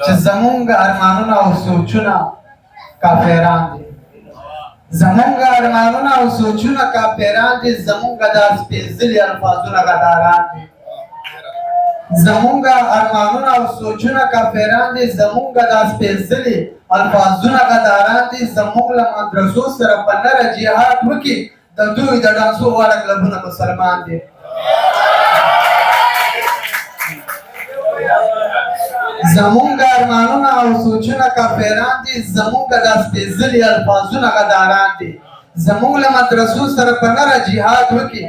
چې زمونږ ارمانونه او سوچونه کافران دي، زمونږ ارمانونه او سوچونه کافران دي، زمونږ دا سپېڅلي الفاظونه غداران دي، زمونږ ارمانونه او سوچونه کافران دي، زمونږ دا سپېڅلي الفاظونه غداران دي، زمونږ له مدرسو سره په نره جهاد وکړي د دوی د ډانسو واړه کلبونه مسلمان دي. زمونږ ارمانونه او سوچونه کافران دي، زمونږ دا سپېڅلي الفاظونه غداران دي، زمونږ له مدرسو سره په نره جهاد وکړي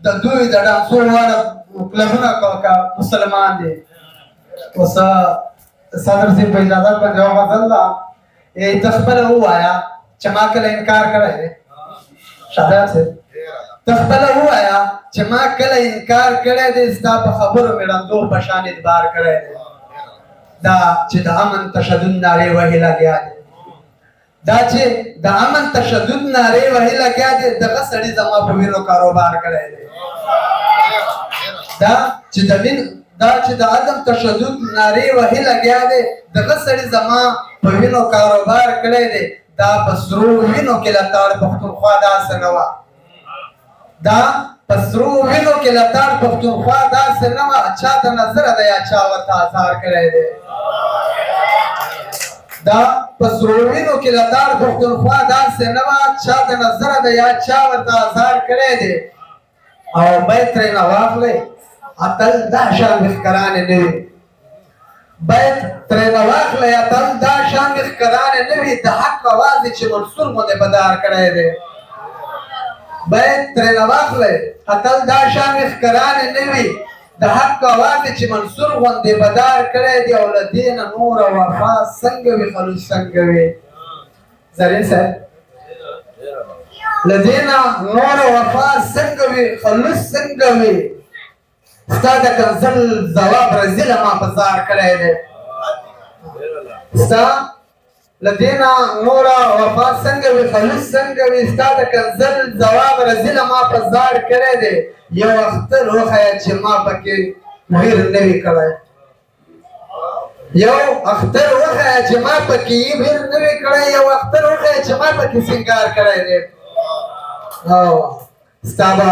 د دوی د ډانسو واړه کلبونه مسلمان دي. اوس صدر صاحب په اجازه باندې یو غزل ده، ته خپله ووایه چې ما کله انکار کړی دی. شهزاد صاحب ته خپله ووایه چې ما کله انکار کړی دی، ستا په خبرو مې ړندو په شان اعتبار کړی دی. دا چې د امن تشدد نارې وهي لګیا دی، دا چې د امن تشدد نارې وهي لګیا دی، دغه سړي زما په وینو کاروبار کړی دی. دا چې د عدم تشدد نارې وهي لګیا دی، دغه سړي زما په وینو کاروبار کړی دی. دا په سرو وینو کې لتاړ پښتونخوا داسې نه وه، دا په سرو وینو کې لتاړ پښتونخوا داسې نه وه، چا د نظره ده یا چا ورته ازار کړی دی. دا په سرو وینو کې لتاړ پښتونخوا داسې نه وه، چا د نظره ده یا چا ورته ازار کړی دی. او بیت ترېنه واخلئ اتل دا شان بښکرانې نه وي، باید ترېنه واخلئ اتل دا شان بښکرانې نه وي، د حق اواز یې چې منصور غوندې بدار کړی دی. باید ترېنه واخلئ اتل دا شان بښکرانې نه وي، د حق اواز یې چې منصور غوندې بدار کړی دی. او له دې نه نوره وفا څنګه وي خلوص څنګه وي؟ زرین صاحب له دې نه نوره وفا څنګه وي خلوص څنګه وي؟ ستا د کنزل ځواب رزیله ما په ځار کړی دی. ستا له دې نه نوره وفا څنګه وي خلوص څنګه وي؟ ستا د کنزل ځواب رزیله ما په ځار کړی دی. یو اختر وښیه چې ما پکې ویر نه وي کړی، یو اختر وښیه چې ما پکې ویر نه وي کړی، یو اختر وښیه چې ما پکې سینګار کړی دی. ستا به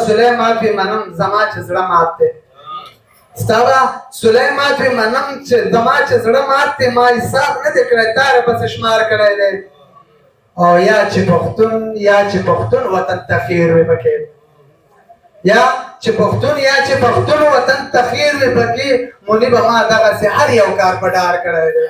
سولی مات وي منم زما چې زړه مات دی، ستا به سولی مات وي منم چې زما چې زړه مات دی. ما حساب نه دی کړی تا راپسې شمار کړی دی. او یا چې پښتون وطن ته خیر وي پکې، یا چې پښتون وطن ته خیر وي پکې، مونی به ما دغسې هر یو کار په ډار کړی دی.